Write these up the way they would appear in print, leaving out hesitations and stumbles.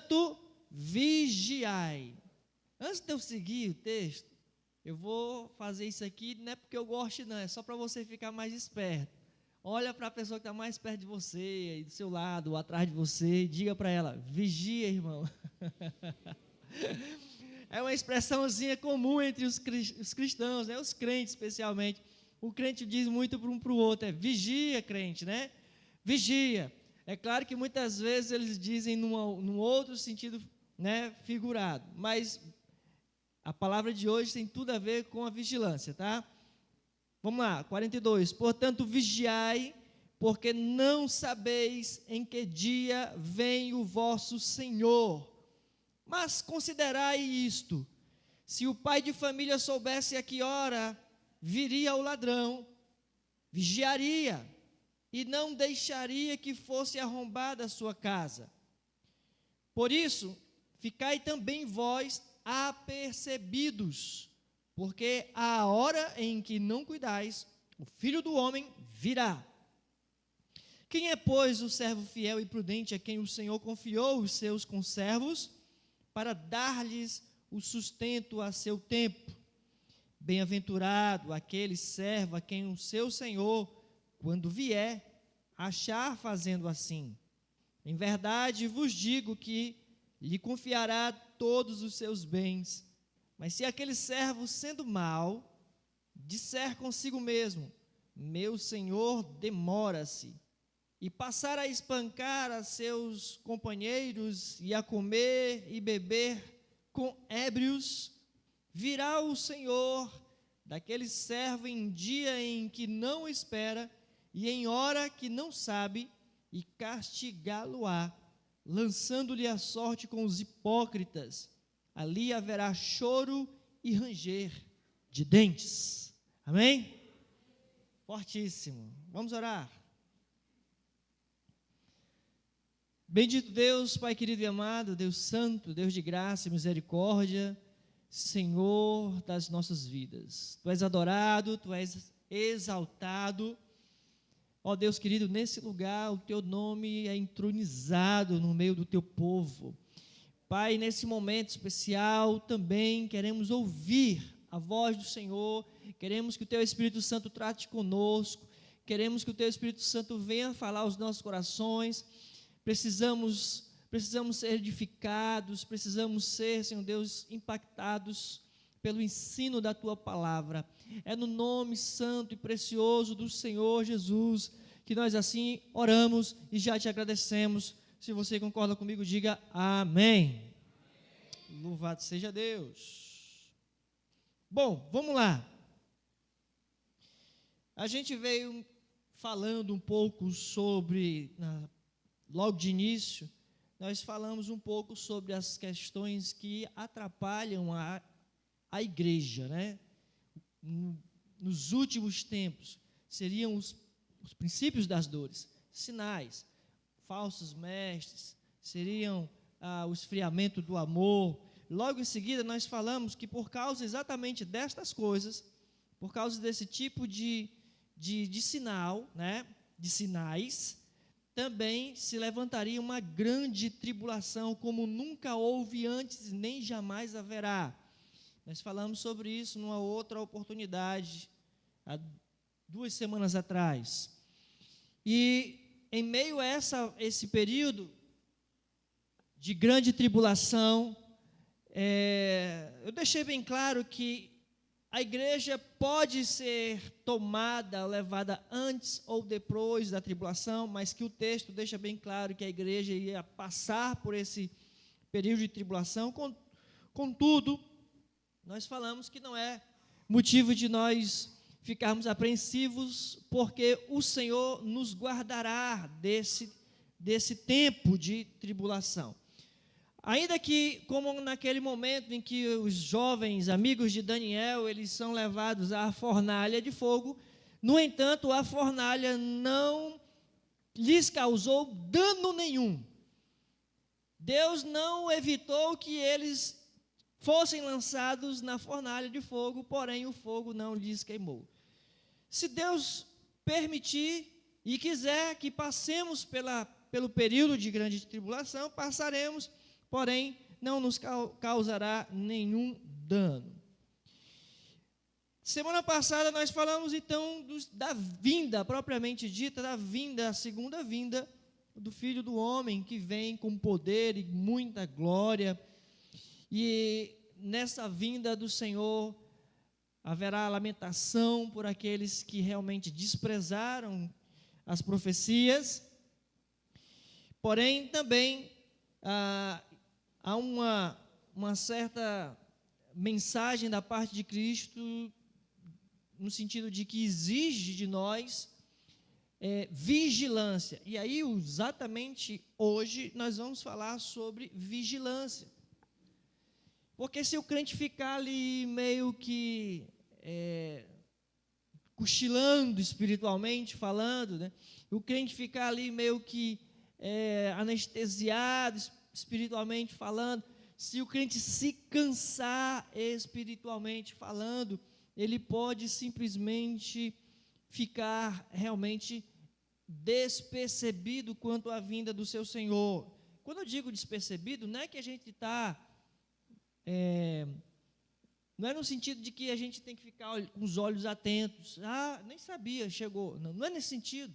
portanto, vigiai. Antes de eu seguir o texto, eu vou fazer isso aqui, não é porque eu gosto não, é só para você ficar mais esperto. Olha para a pessoa que está mais perto de você, aí do seu lado, ou atrás de você, e diga para ela, vigia, irmão. É uma expressãozinha comum entre os cristãos, né? Os crentes especialmente. O crente diz muito para um para o outro, vigia, crente, né? Vigia. É claro que muitas vezes eles dizem num outro sentido, né, figurado, mas a palavra de hoje tem tudo a ver com a vigilância, tá? Vamos lá, 42. Portanto, vigiai, porque não sabeis em que dia vem o vosso Senhor. Mas considerai isto: se o pai de família soubesse a que hora viria o ladrão, vigiaria e não deixaria que fosse arrombada a sua casa. Por isso, ficai também vós apercebidos, porque a hora em que não cuidais, o Filho do Homem virá. Quem é, pois, o servo fiel e prudente a quem o Senhor confiou os seus conservos para dar-lhes o sustento a seu tempo? Bem-aventurado aquele servo a quem o seu Senhor, quando vier, achar fazendo assim. Em verdade vos digo que lhe confiará todos os seus bens. Mas se aquele servo, sendo mau, disser consigo mesmo, meu senhor demora-se, e passar a espancar a seus companheiros e a comer e beber com ébrios, virá o Senhor daquele servo em dia em que não espera e em hora que não sabe, e castigá-lo-á, lançando-lhe a sorte com os hipócritas. Ali haverá choro e ranger de dentes. Amém? Fortíssimo. Vamos orar. Bendito Deus, Pai querido e amado, Deus santo, Deus de graça e misericórdia, Senhor das nossas vidas. Tu és adorado, Tu és exaltado. Ó Deus querido, nesse lugar o Teu nome é entronizado no meio do Teu povo. Pai, nesse momento especial também queremos ouvir a voz do Senhor, queremos que o Teu Espírito Santo trate conosco, queremos que o Teu Espírito Santo venha falar aos nossos corações. Precisamos ser edificados, precisamos ser, Senhor Deus, impactados pelo ensino da Tua palavra. É no nome santo e precioso do Senhor Jesus que nós assim oramos e já te agradecemos. Se você concorda comigo, diga amém. Louvado seja Deus. Bom, vamos lá. A gente veio falando um pouco sobre, logo de início, nós falamos um pouco sobre as questões que atrapalham a igreja, né? Nos últimos tempos, seriam os princípios das dores, sinais, falsos mestres, seriam o esfriamento do amor. Logo em seguida, nós falamos que por causa exatamente destas coisas, por causa desse tipo de sinal, né, de sinais, também se levantaria uma grande tribulação, como nunca houve antes, nem jamais haverá. Nós falamos sobre isso numa outra oportunidade, há 2 semanas atrás. E em meio a esse período de grande tribulação, eu deixei bem claro que a igreja pode ser tomada, levada antes ou depois da tribulação, mas que o texto deixa bem claro que a igreja ia passar por esse período de tribulação. Contudo, nós falamos que não é motivo de nós ficarmos apreensivos, porque o Senhor nos guardará desse tempo de tribulação. Ainda que, como naquele momento em que os jovens amigos de Daniel, eles são levados à fornalha de fogo, no entanto, a fornalha não lhes causou dano nenhum. Deus não evitou que eles fossem lançados na fornalha de fogo, porém o fogo não lhes queimou. Se Deus permitir e quiser que passemos pelo período de grande tribulação, passaremos, porém não nos causará nenhum dano. Semana passada nós falamos então da vinda, propriamente dita, da vinda, a segunda vinda do Filho do Homem, que vem com poder e muita glória. E nessa vinda do Senhor haverá lamentação por aqueles que realmente desprezaram as profecias. Porém, também há uma certa mensagem da parte de Cristo, no sentido de que exige de nós vigilância. E aí, exatamente hoje, nós vamos falar sobre vigilância. Porque se o crente ficar ali meio que cochilando espiritualmente falando, né? O crente ficar ali meio que anestesiado espiritualmente falando, se o crente se cansar espiritualmente falando, ele pode simplesmente ficar realmente despercebido quanto à vinda do seu Senhor. Quando eu digo despercebido, não é que a gente está... não é no sentido de que a gente tem que ficar com os olhos atentos. Nem sabia, chegou. Não é nesse sentido.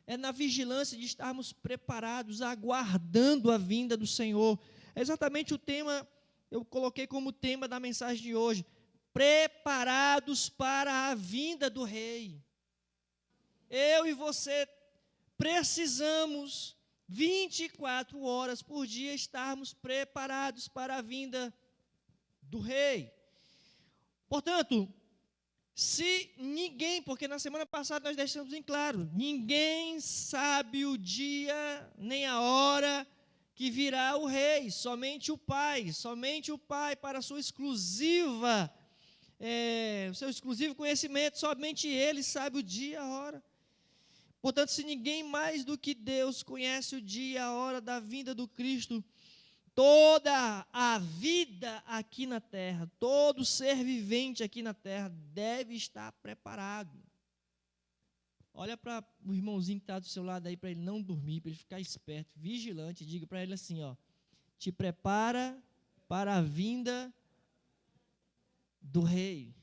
É na vigilância de estarmos preparados, aguardando a vinda do Senhor. É exatamente o tema, eu coloquei como tema da mensagem de hoje. Preparados para a vinda do Rei. Eu e você precisamos 24 horas por dia estarmos preparados para a vinda do Rei. Portanto, se ninguém, porque na semana passada nós deixamos em claro, ninguém sabe o dia nem a hora que virá o Rei, somente o Pai para seu exclusivo conhecimento, somente Ele sabe o dia e a hora. Portanto, se ninguém mais do que Deus conhece o dia e a hora da vinda do Cristo, toda a vida aqui na terra, todo ser vivente aqui na terra deve estar preparado. Olha para o irmãozinho que está do seu lado aí, para ele não dormir, para ele ficar esperto, vigilante, diga para ele assim, te prepara para a vinda do Rei.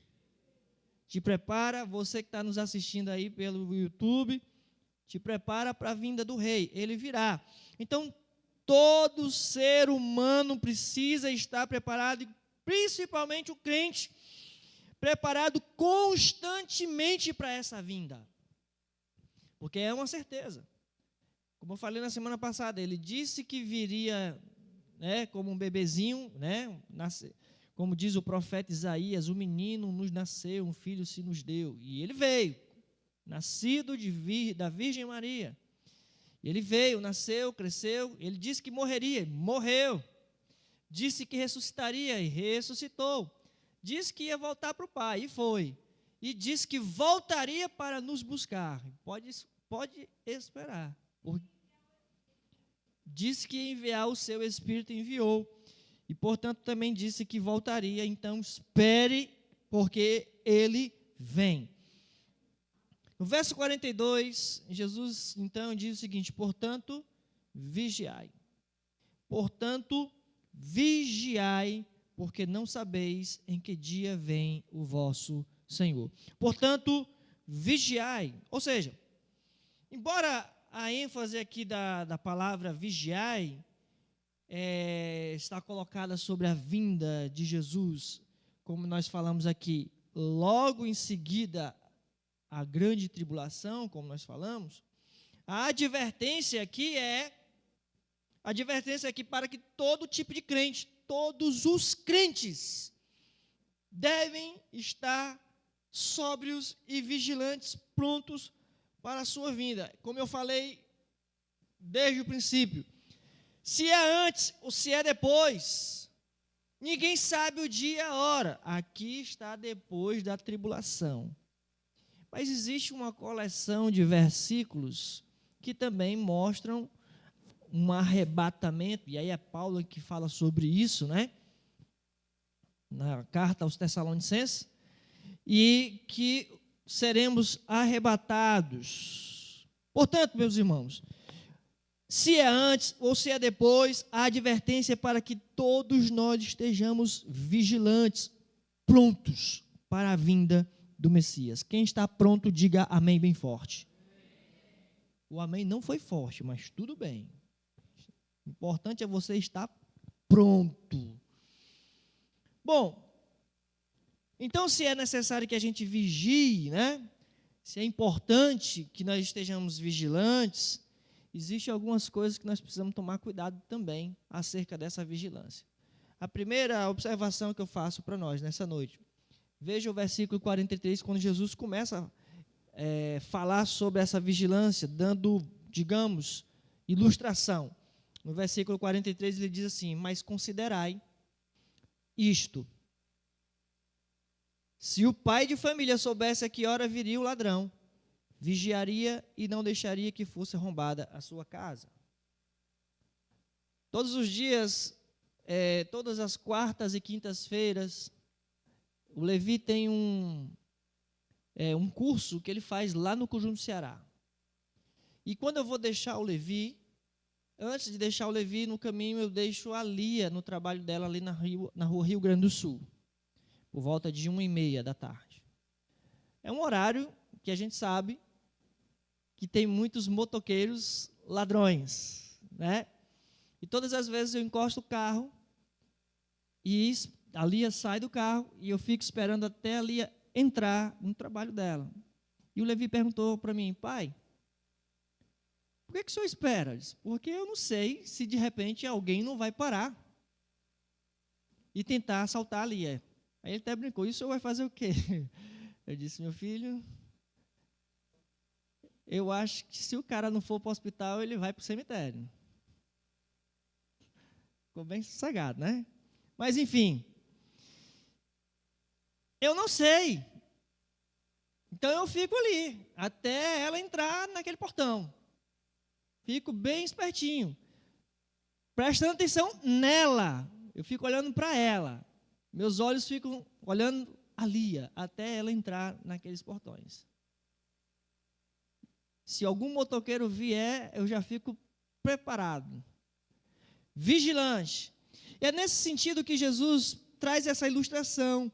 Te prepara, você que está nos assistindo aí pelo YouTube, te prepara para a vinda do Rei, ele virá. Então, todo ser humano precisa estar preparado, principalmente o crente, preparado constantemente para essa vinda. Porque é uma certeza. Como eu falei na semana passada, ele disse que viria, como um bebezinho, como diz o profeta Isaías, um menino nos nasceu, um filho se nos deu. E ele veio, nascido da Virgem Maria. Ele veio, nasceu, cresceu, ele disse que morreria, morreu. Disse que ressuscitaria e ressuscitou. Disse que ia voltar para o Pai e foi. E disse que voltaria para nos buscar. Pode esperar. Disse que ia enviar o seu Espírito, enviou. E, portanto, também disse que voltaria. Então, espere, porque ele vem. No verso 42, Jesus, então, diz o seguinte: portanto, vigiai. Portanto, vigiai, porque não sabeis em que dia vem o vosso Senhor. Portanto, vigiai. Ou seja, embora a ênfase aqui da palavra vigiai está colocada sobre a vinda de Jesus, como nós falamos aqui, logo em seguida a grande tribulação, como nós falamos, a advertência aqui para que todo tipo de crente, todos os crentes devem estar sóbrios e vigilantes, prontos para a sua vinda. Como eu falei desde o princípio, se é antes ou se é depois, ninguém sabe o dia e a hora. Aqui está depois da tribulação. Mas existe uma coleção de versículos que também mostram um arrebatamento, e aí é Paulo que fala sobre isso, na carta aos Tessalonicenses, e que seremos arrebatados. Portanto, meus irmãos, se é antes ou se é depois, a advertência é para que todos nós estejamos vigilantes, prontos para a vinda do Messias. Quem está pronto, diga amém bem forte. O amém não foi forte, mas tudo bem. O importante é você estar pronto. Bom, então se é necessário que a gente vigie, né? Se é importante que nós estejamos vigilantes, existem algumas coisas que nós precisamos tomar cuidado também acerca dessa vigilância. A primeira observação que eu faço para nós nessa noite, veja o versículo 43, quando Jesus começa a falar sobre essa vigilância, dando, digamos, ilustração. No versículo 43 ele diz assim: mas considerai isto, se o pai de família soubesse a que hora viria o ladrão, vigiaria e não deixaria que fosse arrombada a sua casa. Todos os dias, todas as quartas e quintas-feiras, o Levi tem um curso que ele faz lá no Conjunto Ceará. E quando eu vou deixar o Levi, antes de deixar o Levi no caminho, eu deixo a Lia no trabalho dela ali na rua Rio Grande do Sul, por volta de 1h30 da tarde. É um horário que a gente sabe que tem muitos motoqueiros ladrões, né? E todas as vezes eu encosto o carro e a Lia sai do carro e eu fico esperando até a Lia entrar no trabalho dela. E o Levi perguntou para mim: pai, por que o senhor espera? Eu disse: porque eu não sei se de repente alguém não vai parar e tentar assaltar a Lia. Aí ele até brincou: e o senhor vai fazer o quê? Eu disse: meu filho, eu acho que se o cara não for para o hospital, ele vai para o cemitério. Ficou bem sossegado, né? Mas, enfim, eu não sei. Então, eu fico ali, até ela entrar naquele portão. Fico bem espertinho, prestando atenção nela. Eu fico olhando para ela. Meus olhos ficam olhando a Lia, até ela entrar naqueles portões. Se algum motoqueiro vier, eu já fico preparado, vigilante. E é nesse sentido que Jesus traz essa ilustração.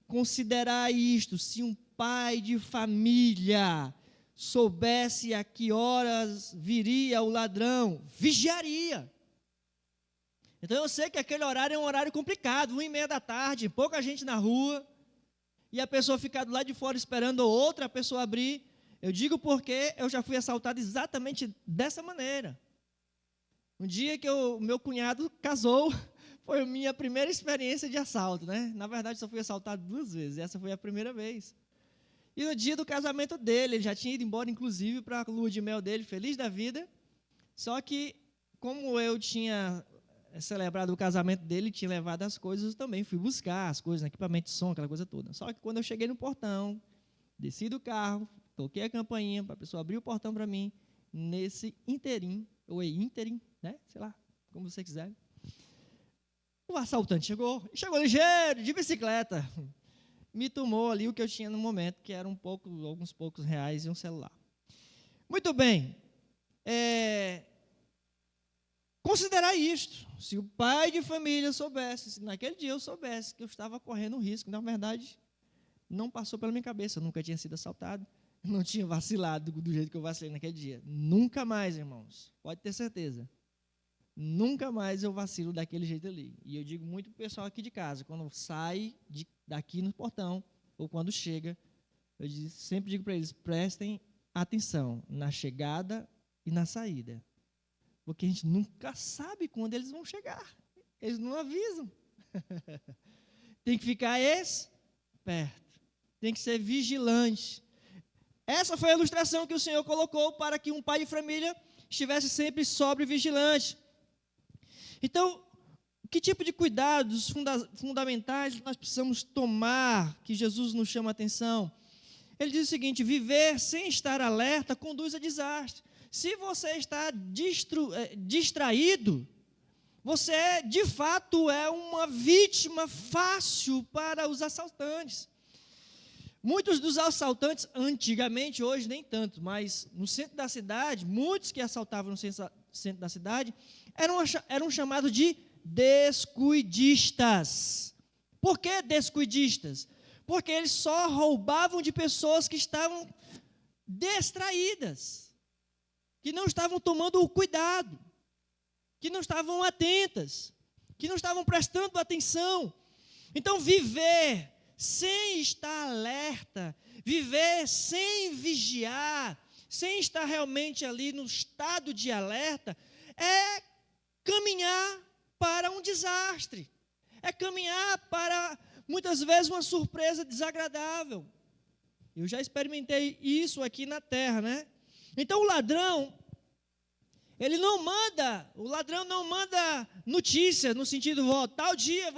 Considerar isto: se um pai de família soubesse a que horas viria o ladrão, vigiaria. Então eu sei que aquele horário é um horário complicado, 1h30 da tarde, pouca gente na rua, e a pessoa ficar do lado de fora esperando outra pessoa abrir. Eu digo porque eu já fui assaltado exatamente dessa maneira. Um dia que o meu cunhado casou, foi a minha primeira experiência de assalto, né? Na verdade, só fui assaltado 2 vezes, essa foi a primeira vez. E no dia do casamento dele, ele já tinha ido embora, inclusive, para a lua de mel dele, feliz da vida. Só que, como eu tinha celebrado o casamento dele, tinha levado as coisas, eu também fui buscar as coisas, equipamento de som, aquela coisa toda. Só que quando eu cheguei no portão, desci do carro, toquei a campainha para a pessoa abrir o portão para mim, nesse ínterim, né? Sei lá, como você quiser. O assaltante chegou ligeiro, de bicicleta. Me tomou ali o que eu tinha no momento, que era alguns poucos reais e um celular. Muito bem. Considerar isto. Se o pai de família soubesse, se naquele dia eu soubesse que eu estava correndo um risco, na verdade, não passou pela minha cabeça, eu nunca tinha sido assaltado, não tinha vacilado do jeito que eu vacilei naquele dia. Nunca mais, irmãos, pode ter certeza. Nunca mais eu vacilo daquele jeito ali. E eu digo muito para o pessoal aqui de casa, quando sai daqui no portão, ou quando chega, eu sempre digo para eles: prestem atenção na chegada e na saída. Porque a gente nunca sabe quando eles vão chegar. Eles não avisam. Tem que ficar esperto. Tem que ser vigilante. Essa foi a ilustração que o Senhor colocou para que um pai de família estivesse sempre sóbrio e vigilante. Então, que tipo de cuidados fundamentais nós precisamos tomar, que Jesus nos chama a atenção? Ele diz o seguinte: viver sem estar alerta conduz a desastre. Se você está distraído, você de fato é uma vítima fácil para os assaltantes. Muitos dos assaltantes, antigamente, hoje nem tanto, mas no centro da cidade, muitos que assaltavam no centro da cidade, eram chamados de descuidistas. Por que descuidistas? Porque eles só roubavam de pessoas que estavam distraídas, que não estavam tomando o cuidado, que não estavam atentas, que não estavam prestando atenção. Então, viver sem estar alerta, viver sem vigiar, sem estar realmente ali no estado de alerta, é caminhar para um desastre, é caminhar para, muitas vezes, uma surpresa desagradável. Eu já experimentei isso aqui na terra, né? Então, o ladrão não manda notícia, no sentido, tal dia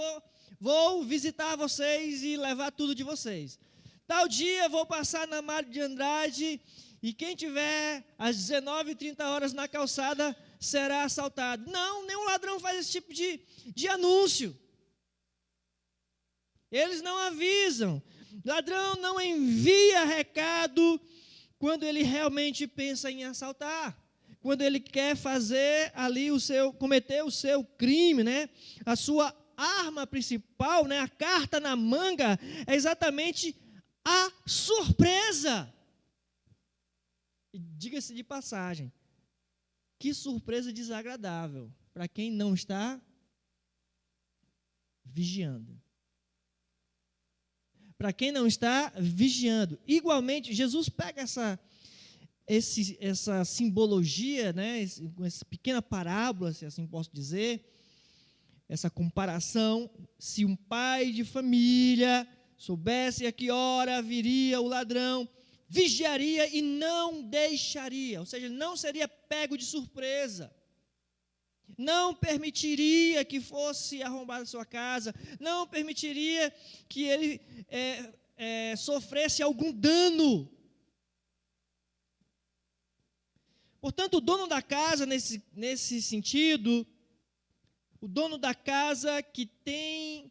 vou visitar vocês e levar tudo de vocês. Tal dia vou passar na Mário de Andrade e quem tiver às 19h30 na calçada será assaltado. Não, nenhum ladrão faz esse tipo de anúncio. Eles não avisam. Ladrão não envia recado quando ele realmente pensa em assaltar. Quando ele quer fazer ali cometer o seu crime, né? A sua arma principal, né? A carta na manga é exatamente a surpresa. E diga-se de passagem, que surpresa desagradável para quem não está vigiando. Para quem não está vigiando. Igualmente, Jesus pega essa simbologia, né, essa pequena parábola, se assim posso dizer, essa comparação. Se um pai de família soubesse a que hora viria o ladrão, vigiaria e não deixaria, ou seja, não seria pego de surpresa, não permitiria que fosse arrombada a sua casa, não permitiria que ele sofresse algum dano. Portanto, o dono da casa, nesse sentido, o dono da casa que tem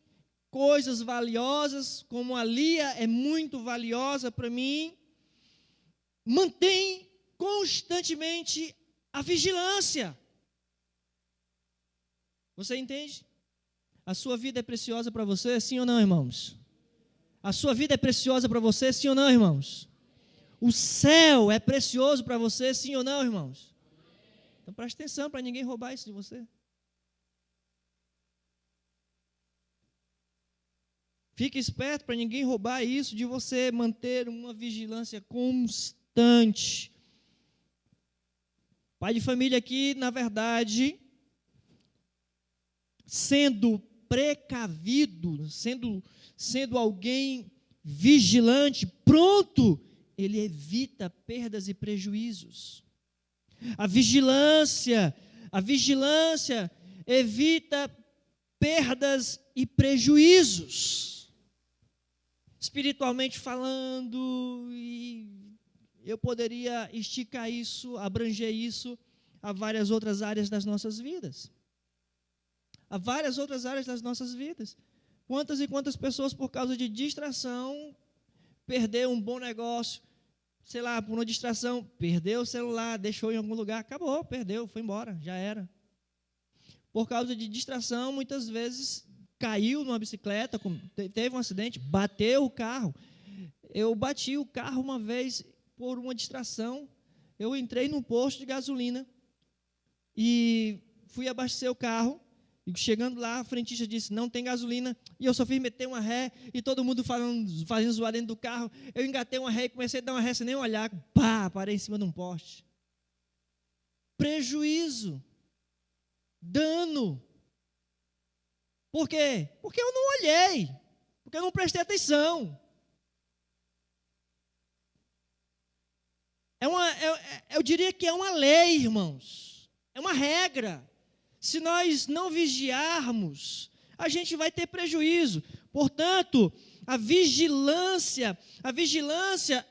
coisas valiosas, como a Lia é muito valiosa para mim, mantém constantemente a vigilância. Você entende? A sua vida é preciosa para você, sim ou não, irmãos? A sua vida é preciosa para você, sim ou não, irmãos? O céu é precioso para você, sim ou não, irmãos? Então preste atenção para ninguém roubar isso de você. Fique esperto para ninguém roubar isso de você, manter uma vigilância constante. Pai de família aqui, na verdade, sendo precavido, sendo alguém vigilante, pronto, ele evita perdas e prejuízos. A vigilância evita perdas e prejuízos. Espiritualmente falando, e eu poderia esticar isso, abranger isso a várias outras áreas das nossas vidas. A várias outras áreas das nossas vidas. Quantas e quantas pessoas, por causa de distração, perdeu um bom negócio, sei lá, por uma distração, perdeu o celular, deixou em algum lugar, acabou, perdeu, foi embora, já era. Por causa de distração, muitas vezes caiu numa bicicleta, teve um acidente, bateu o carro. Eu bati o carro uma vez por uma distração. Eu entrei num posto de gasolina e fui abastecer o carro. E chegando lá, a frentista disse, não tem gasolina. E eu só fiz meter uma ré e todo mundo fazendo zoar dentro do carro. Eu engatei uma ré e comecei a dar uma ré sem nem olhar. Pá, parei em cima de um poste. Prejuízo. Dano. Por quê? Porque eu não olhei. Porque eu não prestei atenção. Eu diria que é uma lei, irmãos. É uma regra. Se nós não vigiarmos, a gente vai ter prejuízo. Portanto, a vigilância,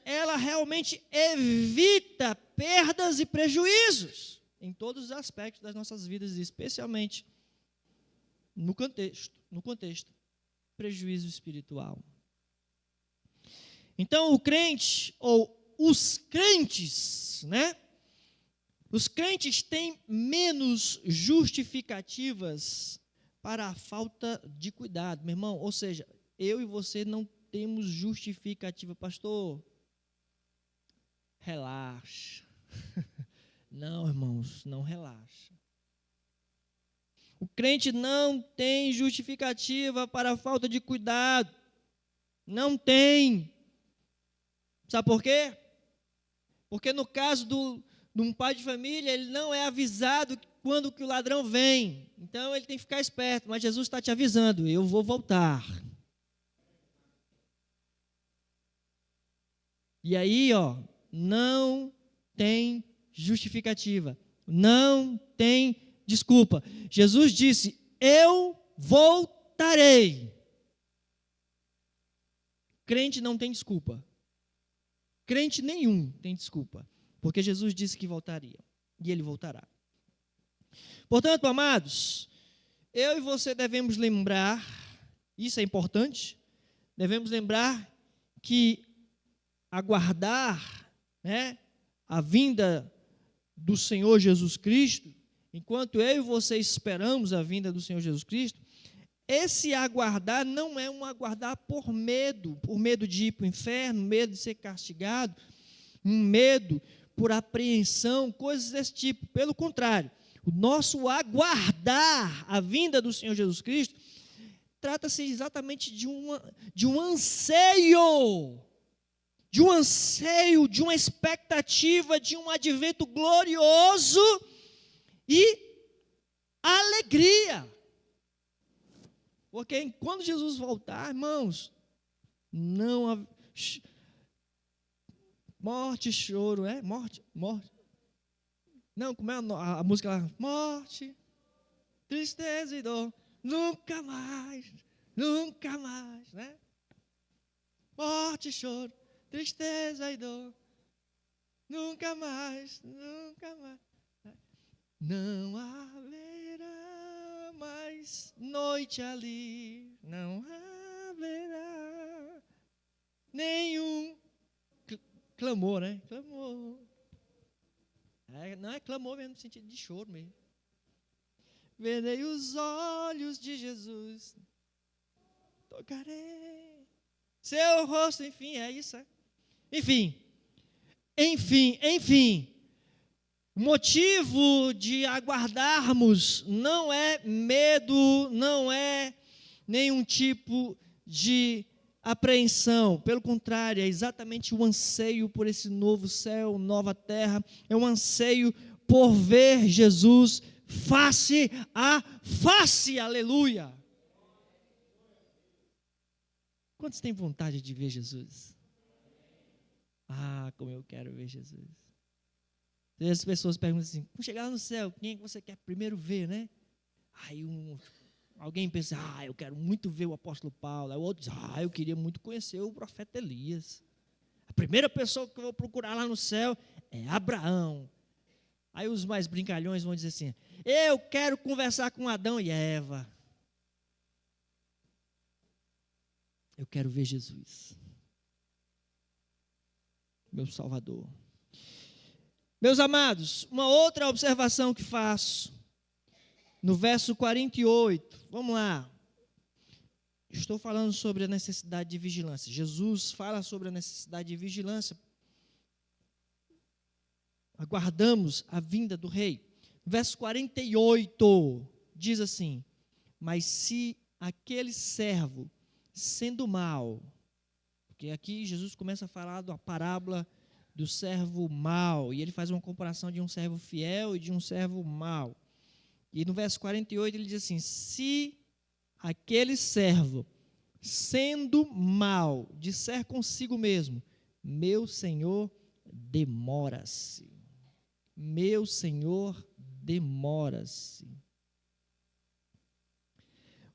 ela realmente evita perdas e prejuízos em todos os aspectos das nossas vidas, especialmente no contexto prejuízo espiritual. Então, o crente, ou os crentes, né, Os crentes têm menos justificativas para a falta de cuidado, meu irmão. Ou seja, eu e você não temos justificativa. Pastor, relaxa. Não, irmãos, não relaxa. O crente não tem justificativa para a falta de cuidado. Não tem. Sabe por quê? Porque no caso de um pai de família, ele não é avisado quando que o ladrão vem. Então ele tem que ficar esperto. Mas Jesus está te avisando, eu vou voltar. E aí, não tem justificativa. Não tem desculpa. Jesus disse, eu voltarei. Crente não tem desculpa. Crente nenhum tem desculpa. Porque Jesus disse que voltaria. E ele voltará. Portanto, amados, eu e você devemos lembrar, isso é importante, devemos lembrar que aguardar, a vinda do Senhor Jesus Cristo, enquanto eu e você esperamos a vinda do Senhor Jesus Cristo, esse aguardar não é um aguardar por medo de ir para o inferno, medo de ser castigado, um medo por apreensão, coisas desse tipo. Pelo contrário, o nosso aguardar a vinda do Senhor Jesus Cristo trata-se exatamente de um anseio, de uma expectativa, de um advento glorioso e alegria. Porque quando Jesus voltar, irmãos, não há morte, choro, morte. Não, como é a música lá? Morte, tristeza e dor, nunca mais, né? Morte, choro, tristeza e dor, nunca mais. Não haverá mais noite ali, não haverá nenhum clamor, né? Clamor. Não é clamor mesmo, no sentido de choro mesmo. Verei os olhos de Jesus, tocarei seu rosto, enfim, é isso. Enfim. O motivo de aguardarmos não é medo, não é nenhum tipo de apreensão. Pelo contrário, é exatamente o anseio por esse novo céu, nova terra. É um anseio por ver Jesus face a face. Aleluia! Quantos têm vontade de ver Jesus? Ah, como eu quero ver Jesus. E as pessoas perguntam assim, quando chegar lá no céu, quem é que você quer primeiro ver, né? Aí alguém pensa, eu quero muito ver o apóstolo Paulo. Aí o outro diz, eu queria muito conhecer o profeta Elias. A primeira pessoa que eu vou procurar lá no céu é Abraão. Aí os mais brincalhões vão dizer assim, eu quero conversar com Adão e Eva. Eu quero ver Jesus, meu Salvador. Meus amados, uma outra observação que faço, no verso 48, vamos lá. Estou falando sobre a necessidade de vigilância. Jesus fala sobre a necessidade de vigilância. Aguardamos a vinda do rei. Verso 48 diz assim, mas se aquele servo, sendo mau, porque aqui Jesus começa a falar da parábola do servo mau, e ele faz uma comparação de um servo fiel e de um servo mau. E no verso 48 ele diz assim, se aquele servo, sendo mau, disser consigo mesmo, meu Senhor demora-se. Meu Senhor demora-se.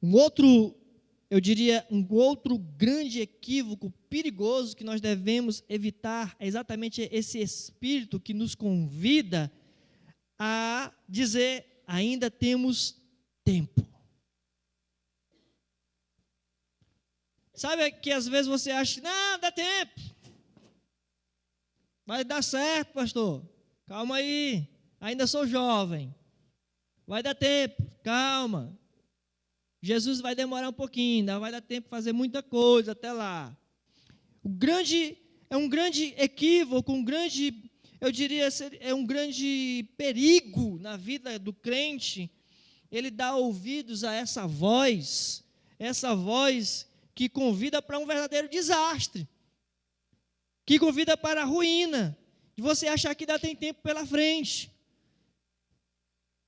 Um outro grande equívoco perigoso que nós devemos evitar é exatamente esse espírito que nos convida a dizer, ainda temos tempo. Sabe que às vezes você acha, não, dá tempo. Vai dar certo, pastor. Calma aí. ainda sou jovem, vai dar tempo, calma. Jesus vai demorar um pouquinho, ainda vai dar tempo de fazer muita coisa até lá. É um grande equívoco, eu diria, é um grande perigo na vida do crente, ele dá ouvidos a essa voz que convida para um verdadeiro desastre, que convida para a ruína, de você achar que ainda tem tempo pela frente.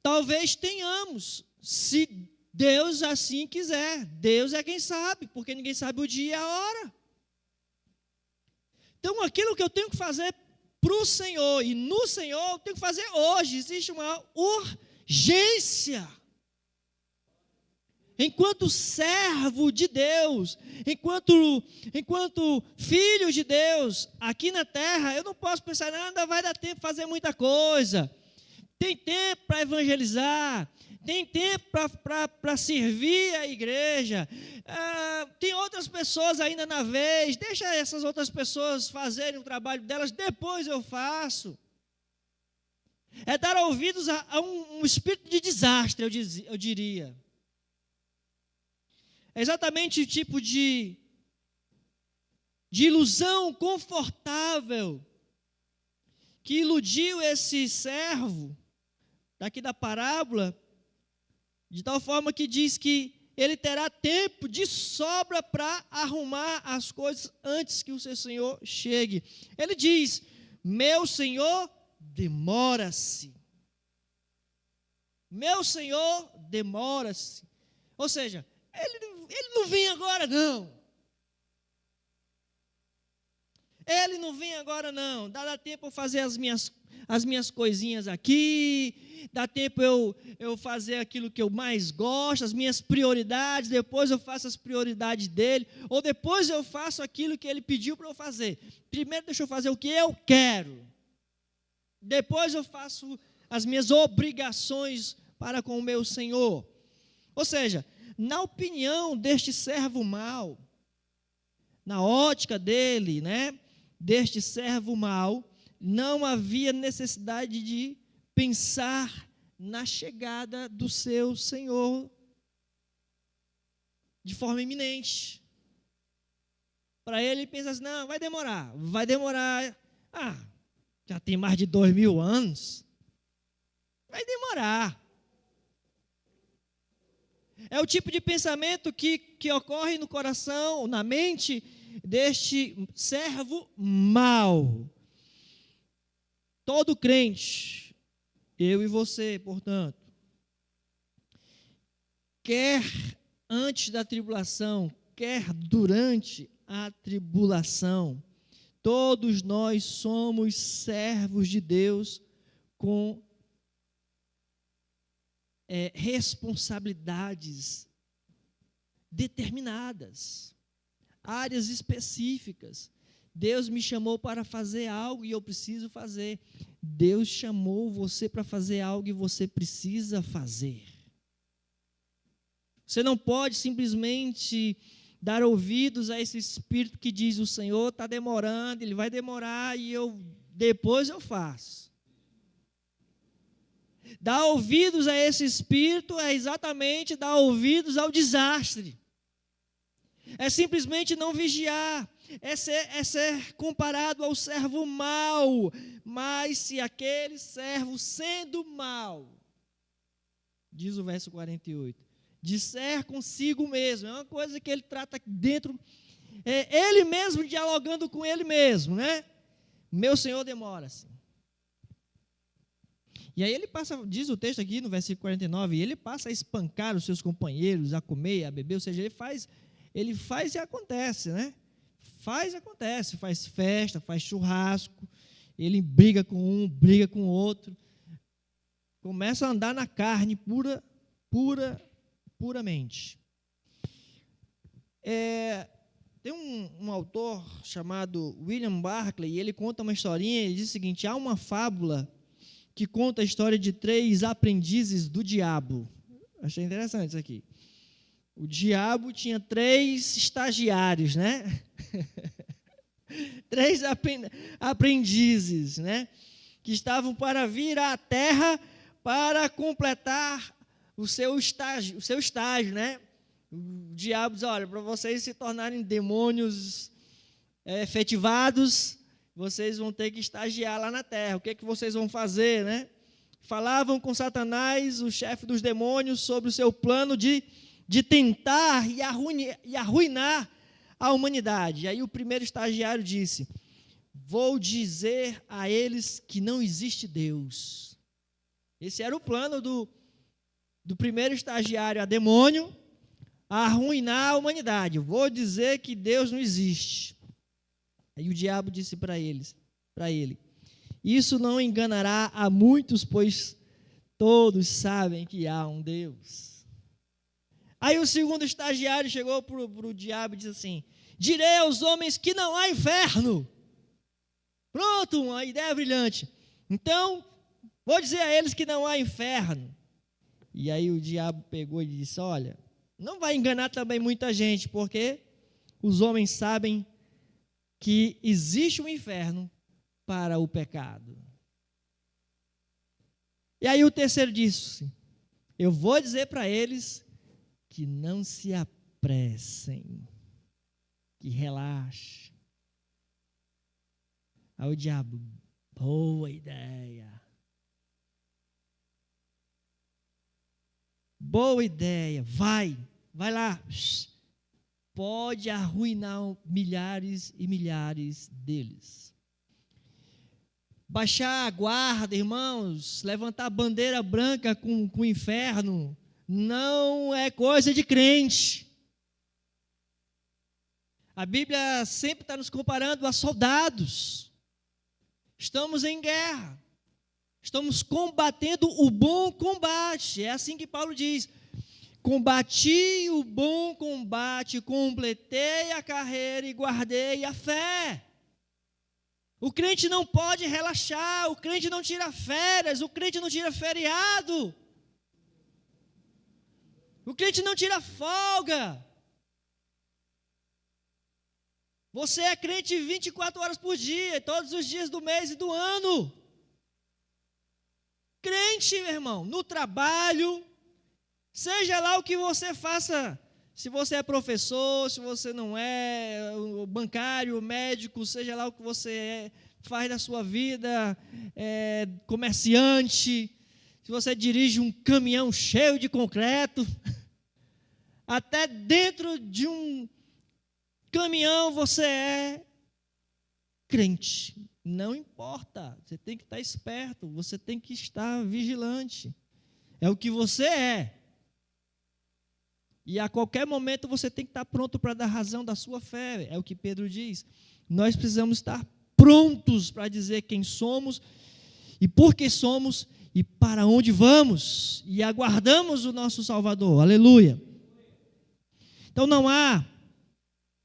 Talvez tenhamos, se Deus assim quiser. Deus é quem sabe, porque ninguém sabe o dia e a hora. Então, aquilo que eu tenho que fazer para o Senhor e no Senhor, eu tenho que fazer hoje. Existe uma urgência. Enquanto servo de Deus, enquanto filho de Deus, aqui na terra, eu não posso pensar, ainda vai dar tempo de fazer muita coisa. Tem tempo para evangelizar, tem tempo para servir a igreja, tem outras pessoas ainda na vez, deixa essas outras pessoas fazerem o trabalho delas, depois eu faço. É dar ouvidos a um espírito de desastre, eu diria. É exatamente o tipo de ilusão confortável que iludiu esse servo daqui da parábola, de tal forma que diz que ele terá tempo de sobra para arrumar as coisas antes que o seu senhor chegue. Ele diz: meu senhor demora-se. Meu senhor demora-se. Ou seja, ele não vem agora não. Ele não vem agora não. Dá tempo eu fazer as minhas coisinhas aqui, dá tempo eu fazer aquilo que eu mais gosto, as minhas prioridades, depois eu faço as prioridades dele, ou depois eu faço aquilo que ele pediu para eu fazer. Primeiro deixa eu fazer o que eu quero, depois eu faço as minhas obrigações para com o meu Senhor. Ou seja, na opinião deste servo mau, na ótica dele, deste servo mau, não havia necessidade de pensar na chegada do seu Senhor de forma iminente. Para ele, pensa assim, não, vai demorar. Já tem mais de 2000 anos, vai demorar. É o tipo de pensamento que ocorre no coração, na mente deste servo mau. Todo crente, eu e você, portanto, quer antes da tribulação, quer durante a tribulação, todos nós somos servos de Deus com responsabilidades determinadas, áreas específicas. Deus me chamou para fazer algo e eu preciso fazer. Deus chamou você para fazer algo e você precisa fazer. Você não pode simplesmente dar ouvidos a esse espírito que diz: o Senhor está demorando, Ele vai demorar e depois eu faço. Dar ouvidos a esse espírito é exatamente dar ouvidos ao desastre. É simplesmente não vigiar. É ser comparado ao servo mau. Mas se aquele servo, sendo mau, diz o verso 48, disser consigo mesmo, é uma coisa que ele trata dentro, ele mesmo dialogando com ele mesmo, meu Senhor demora-se. E aí ele passa, diz o texto aqui no versículo 49, ele passa a espancar os seus companheiros, a comer, a beber, ou seja, ele faz e acontece, faz festa, faz churrasco, ele briga com um, briga com o outro, começa a andar na carne puramente. Tem um autor chamado William Barclay, e ele conta uma historinha, ele diz o seguinte: há uma fábula que conta a história de 3 aprendizes do diabo. Achei interessante isso aqui. O diabo tinha 3 estagiários, 3 aprendizes, que estavam para vir à terra para completar o seu estágio, né? O diabo diz, olha, para vocês se tornarem demônios efetivados, vocês vão ter que estagiar lá na terra. O que vocês vão fazer, né? Falavam com Satanás, o chefe dos demônios, sobre o seu plano de tentar e arruinar a humanidade. E aí o primeiro estagiário disse, vou dizer a eles que não existe Deus. Esse era o plano do primeiro estagiário a demônio, a arruinar a humanidade. Vou dizer que Deus não existe. Aí o diabo disse para ele, isso não enganará a muitos, pois todos sabem que há um Deus. Aí o segundo estagiário chegou para o diabo e disse assim, direi aos homens que não há inferno. Pronto, uma ideia brilhante. Então, vou dizer a eles que não há inferno. E aí o diabo pegou e disse, olha, não vai enganar também muita gente, porque os homens sabem que existe um inferno para o pecado. E aí o terceiro disse, eu vou dizer para eles que não se apressem, que relaxem. Aí o diabo, boa ideia. Boa ideia, vai lá. Pode arruinar milhares e milhares deles. Baixar a guarda, irmãos, levantar bandeira branca com o inferno, não é coisa de crente. A Bíblia sempre está nos comparando a soldados. Estamos em guerra. Estamos combatendo o bom combate. É assim que Paulo diz. Combati o bom combate, completei a carreira e guardei a fé. O crente não pode relaxar, o crente não tira férias, o crente não tira feriado. O crente não tira folga. Você é crente 24 horas por dia, todos os dias do mês e do ano. Crente, meu irmão, no trabalho, seja lá o que você faça, se você é professor, se você não é, o bancário, o médico, seja lá o que você faz da sua vida, comerciante, se você dirige um caminhão cheio de concreto, até dentro de um caminhão você é crente. Não importa, você tem que estar esperto, você tem que estar vigilante. É o que você é. E a qualquer momento você tem que estar pronto para dar razão da sua fé. É o que Pedro diz. Nós precisamos estar prontos para dizer quem somos e por que somos e para onde vamos. E aguardamos o nosso Salvador. Aleluia. Então não há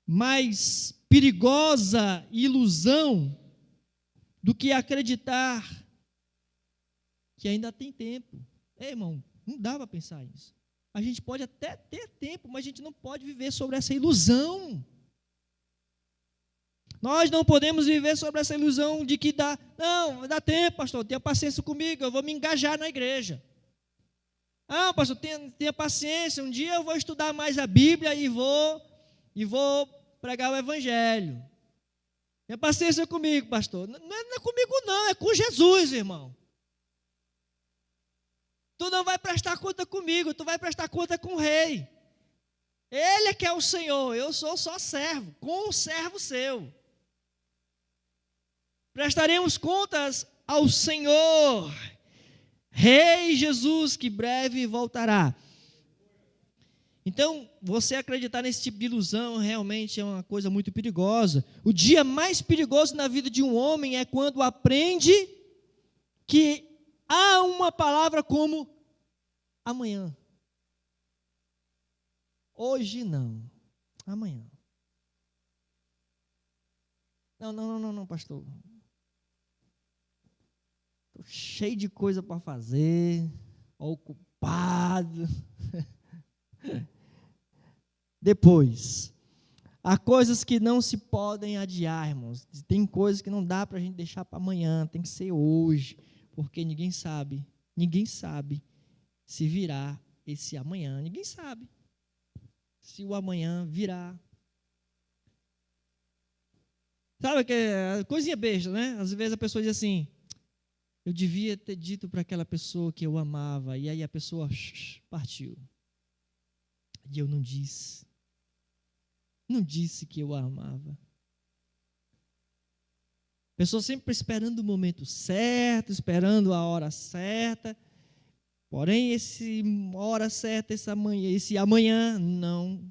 mais perigosa ilusão do que acreditar que ainda tem tempo. Irmão, não dá para pensar isso. A gente pode até ter tempo, mas a gente não pode viver sobre essa ilusão. Nós não podemos viver sobre essa ilusão de que não, dá tempo, pastor, tenha paciência comigo, eu vou me engajar na igreja. Ah, pastor, tenha paciência, um dia eu vou estudar mais a Bíblia e vou pregar o Evangelho. Tenha paciência comigo, pastor. Não é comigo não, é com Jesus, irmão. Tu não vai prestar conta comigo, tu vai prestar conta com o rei. Ele é que é o Senhor, eu sou só servo, com um servo seu. Prestaremos contas ao Senhor, Rei Jesus, que breve voltará. Então, você acreditar nesse tipo de ilusão realmente é uma coisa muito perigosa. O dia mais perigoso na vida de um homem é quando aprende que há uma palavra como amanhã. Hoje não, amanhã. Não, pastor. Estou cheio de coisa para fazer, ocupado. Depois, Há coisas que não se podem adiar, irmãos. Tem coisas que não dá para a gente deixar para amanhã, tem que ser hoje, porque ninguém sabe se virá esse amanhã. Ninguém sabe se o amanhã virá. Sabe que é coisinha besta, né? Às vezes a pessoa diz assim, eu devia ter dito para aquela pessoa que eu amava, e aí a pessoa partiu. E eu não disse. Não disse que eu a amava. A pessoa sempre esperando o momento certo, esperando a hora certa. Porém, esse hora certa, esse amanhã não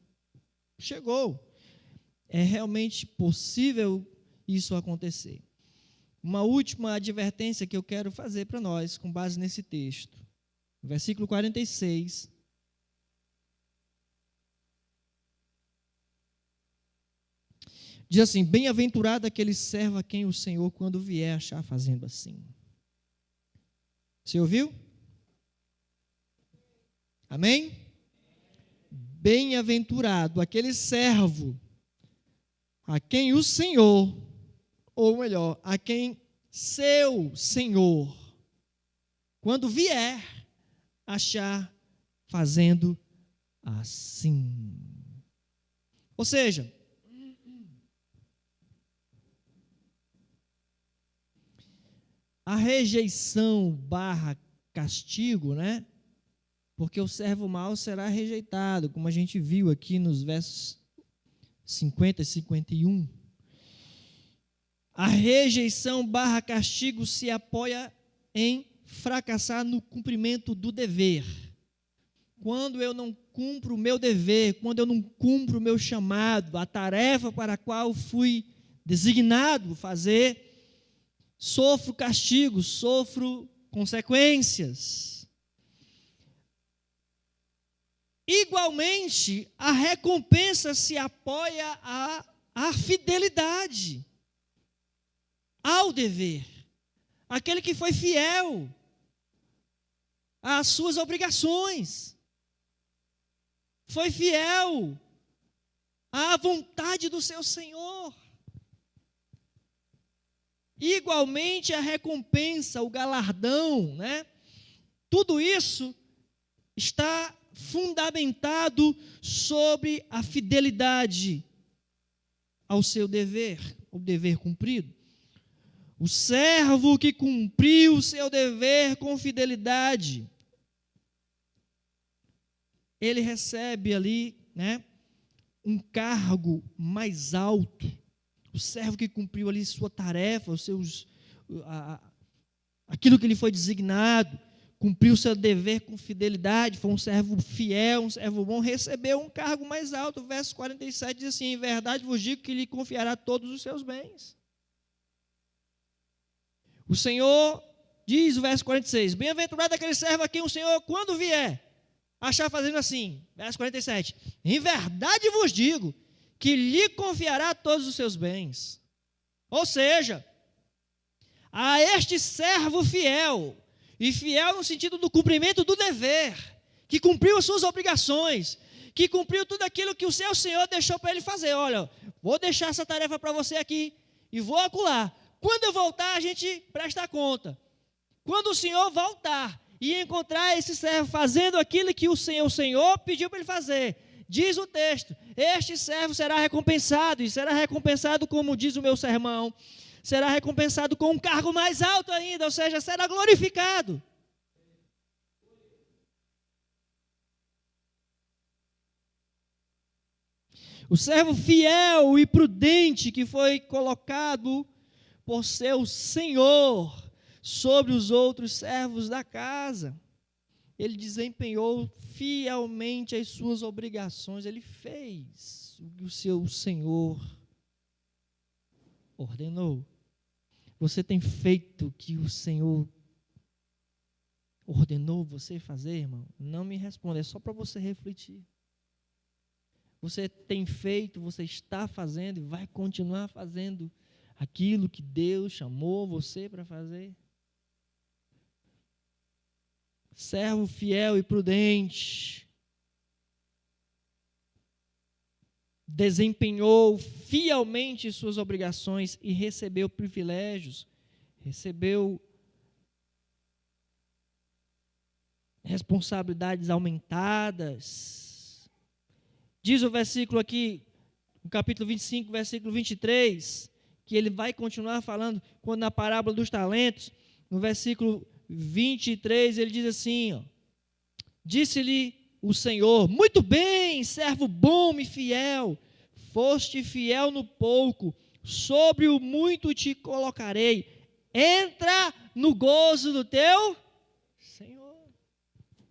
chegou. É realmente possível isso acontecer. Uma última advertência que eu quero fazer para nós, com base nesse texto. Versículo 46. Diz assim, bem-aventurado aquele servo a quem o Senhor, quando vier, achar fazendo assim. Você ouviu? Amém? Bem-aventurado aquele servo a quem o Senhor, ou melhor, a quem seu Senhor, quando vier, achar fazendo assim. Ou seja, a rejeição / castigo, né? Porque o servo mau será rejeitado, como a gente viu aqui nos versos 50 e 51. A rejeição / castigo se apoia em fracassar no cumprimento do dever. Quando eu não cumpro o meu dever, quando eu não cumpro o meu chamado, a tarefa para a qual fui designado fazer, sofro castigo, sofro consequências. Igualmente, a recompensa se apoia à fidelidade, ao dever. Aquele que foi fiel às suas obrigações, foi fiel à vontade do seu Senhor. Igualmente a recompensa, o galardão, né? Tudo isso está fundamentado sobre a fidelidade ao seu dever, o dever cumprido. O servo que cumpriu o seu dever com fidelidade, ele recebe ali, né, um cargo mais alto. O servo que cumpriu ali sua tarefa, aquilo que lhe foi designado, cumpriu seu dever com fidelidade, foi um servo fiel, um servo bom, recebeu um cargo mais alto. O verso 47 diz assim, em verdade vos digo que lhe confiará todos os seus bens. O Senhor diz, o verso 46, bem-aventurado aquele servo a quem o Senhor, quando vier, achar fazendo assim. Verso 47, em verdade vos digo que lhe confiará todos os seus bens. Ou seja, a este servo fiel, e fiel no sentido do cumprimento do dever, que cumpriu as suas obrigações, que cumpriu tudo aquilo que o seu Senhor deixou para ele fazer. Olha, vou deixar essa tarefa para você aqui, e vou acular. Quando eu voltar, a gente presta conta. Quando o Senhor voltar e encontrar esse servo fazendo aquilo que o Senhor pediu para ele fazer, diz o texto, este servo será recompensado, e será recompensado, como diz o meu sermão, será recompensado com um cargo mais alto ainda, ou seja, será glorificado. O servo fiel e prudente que foi colocado por seu Senhor sobre os outros servos da casa. Ele desempenhou fielmente as suas obrigações, ele fez o que o seu Senhor ordenou. Você tem feito o que o Senhor ordenou você fazer, irmão? Não me responda, é só para você refletir. Você tem feito, você está fazendo e vai continuar fazendo aquilo que Deus chamou você para fazer? Servo fiel e prudente desempenhou fielmente suas obrigações e recebeu privilégios, recebeu responsabilidades aumentadas. Diz o versículo aqui, no capítulo 25, versículo 23, que ele vai continuar falando, quando na parábola dos talentos, no versículo 23, ele diz assim, ó, disse-lhe o Senhor: muito bem, servo bom e fiel, foste fiel no pouco, sobre o muito te colocarei, entra no gozo do teu Senhor.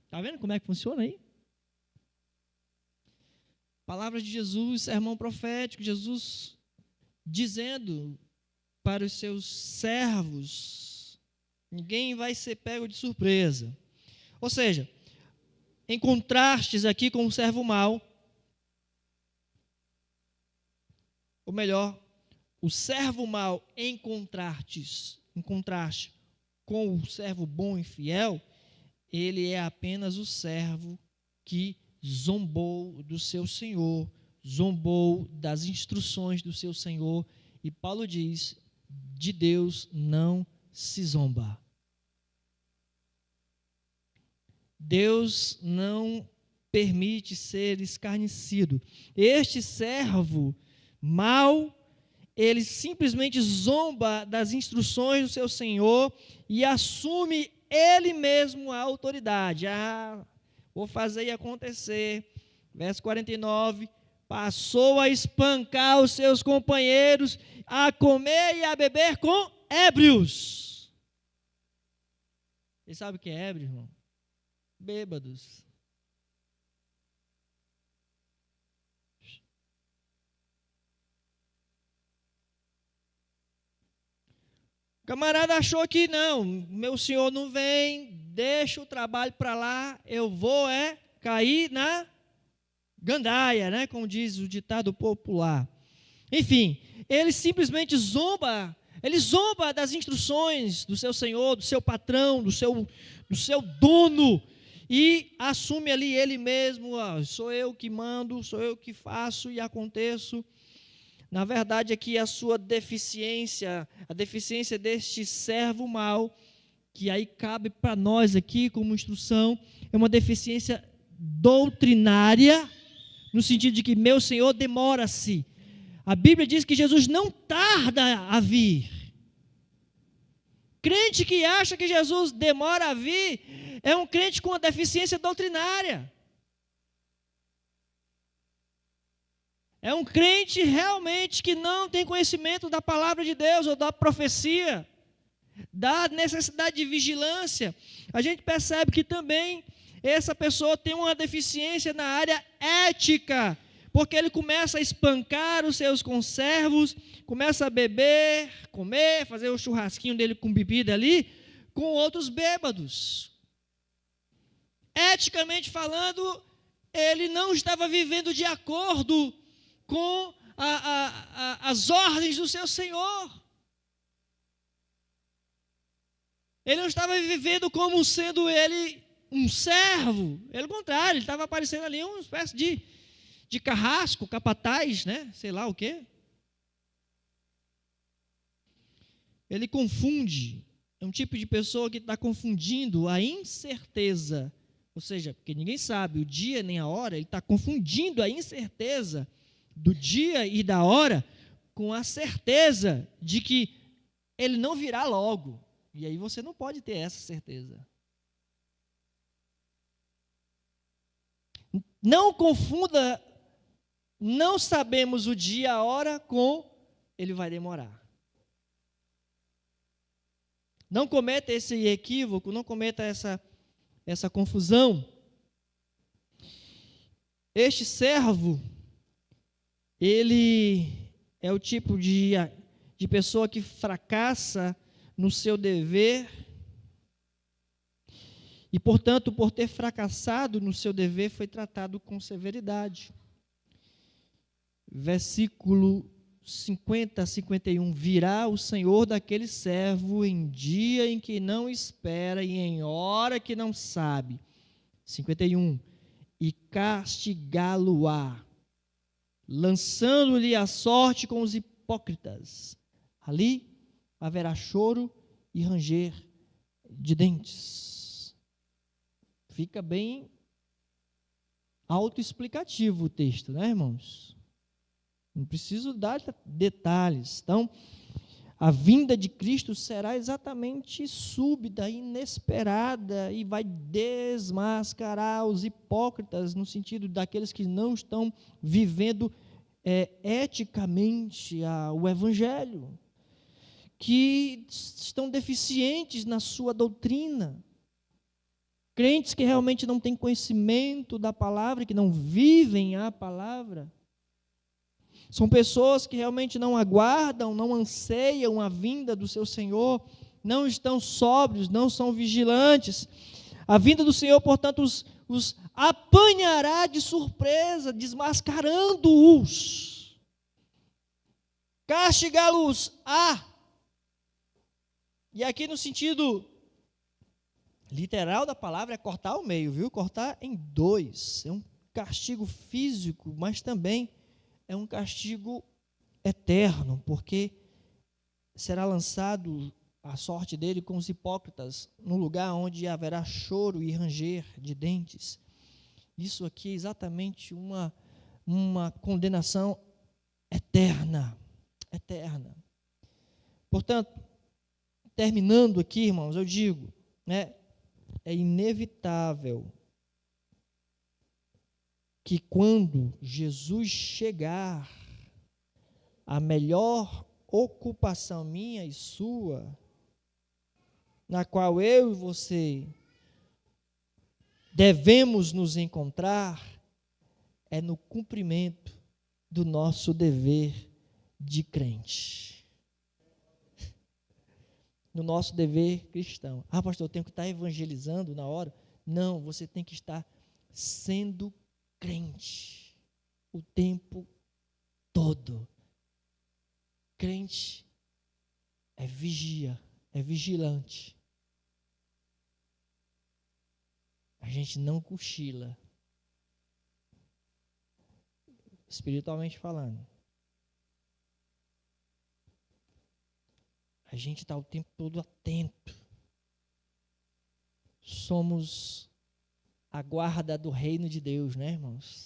Está vendo como é que funciona aí? Palavras de Jesus, sermão profético, Jesus dizendo para os seus servos, ninguém vai ser pego de surpresa. Ou seja, em contrastes aqui com o servo mau, ou melhor, o servo mau em contraste com o servo bom e fiel, ele é apenas o servo que zombou do seu Senhor, zombou das instruções do seu Senhor, e Paulo diz, de Deus não se zomba. Deus não permite ser escarnecido. Este servo mau, ele simplesmente zomba das instruções do seu Senhor e assume ele mesmo a autoridade. Vou fazer e acontecer. Verso 49, passou a espancar os seus companheiros, a comer e a beber com ébrios. Você sabe o que é ébrio, irmão? Bêbados. O camarada achou que não, meu senhor não vem, deixa o trabalho para lá, eu vou cair na gandaia, né, como diz o ditado popular. Enfim, ele simplesmente zomba das instruções do seu senhor, do seu patrão, do seu dono, e assume ali ele mesmo, sou eu que mando, sou eu que faço e aconteço. Na verdade, aqui a sua deficiência, a deficiência deste servo mau, que aí cabe para nós aqui como instrução, é uma deficiência doutrinária, no sentido de que meu Senhor demora-se. A Bíblia diz que Jesus não tarda a vir. Crente que acha que Jesus demora a vir é um crente com uma deficiência doutrinária. É um crente realmente que não tem conhecimento da palavra de Deus ou da profecia, da necessidade de vigilância. A gente percebe que também essa pessoa tem uma deficiência na área ética, porque ele começa a espancar os seus conservos, começa a beber, comer, fazer o churrasquinho dele com bebida ali, com outros bêbados. Eticamente falando, ele não estava vivendo de acordo com as ordens do seu Senhor. Ele não estava vivendo como sendo ele um servo. Pelo contrário, ele estava aparecendo ali uma espécie de carrasco, capataz, né? Sei lá o quê. Ele confunde. É um tipo de pessoa que está confundindo a incerteza. Ou seja, porque ninguém sabe o dia nem a hora, ele está confundindo a incerteza do dia e da hora com a certeza de que ele não virá logo. E aí você não pode ter essa certeza. Não confunda, não sabemos o dia e a hora com ele vai demorar. Não cometa esse equívoco, não cometa essa confusão. Este servo, ele é o tipo de pessoa que fracassa no seu dever e, portanto, por ter fracassado no seu dever, foi tratado com severidade. Versículo 50 a 51, virá o Senhor daquele servo em dia em que não espera e em hora que não sabe. 51, e castigá-lo-á. lançando-lhe a sorte com os hipócritas. Ali haverá choro e ranger de dentes. Fica bem autoexplicativo o texto, né, irmãos? Não preciso dar detalhes. Então, a vinda de Cristo será exatamente súbita, inesperada, e vai desmascarar os hipócritas, no sentido daqueles que não estão vivendo eticamente o Evangelho, que estão deficientes na sua doutrina. Crentes que realmente não têm conhecimento da palavra, que não vivem a palavra. São pessoas que realmente não aguardam, não anseiam a vinda do seu Senhor, não estão sóbrios, não são vigilantes. A vinda do Senhor, portanto, os apanhará de surpresa, desmascarando-os. Castigá-los-á. E aqui no sentido literal da palavra é cortar ao meio, viu? Cortar em dois. É um castigo físico, mas também é um castigo eterno, porque será lançado a sorte dele com os hipócritas, no lugar onde haverá choro e ranger de dentes. Isso aqui é exatamente uma condenação eterna, eterna. Portanto, terminando aqui, irmãos, eu digo, né, é inevitável que quando Jesus chegar, a melhor ocupação minha e sua, na qual eu e você devemos nos encontrar, é no cumprimento do nosso dever de crente. No nosso dever cristão. Ah, pastor, eu tenho que estar evangelizando na hora? Não, você tem que estar sendo crente o tempo todo. Crente é vigia, é vigilante. A gente não cochila, espiritualmente falando. A gente está o tempo todo atento. Somos a guarda do reino de Deus, né, irmãos?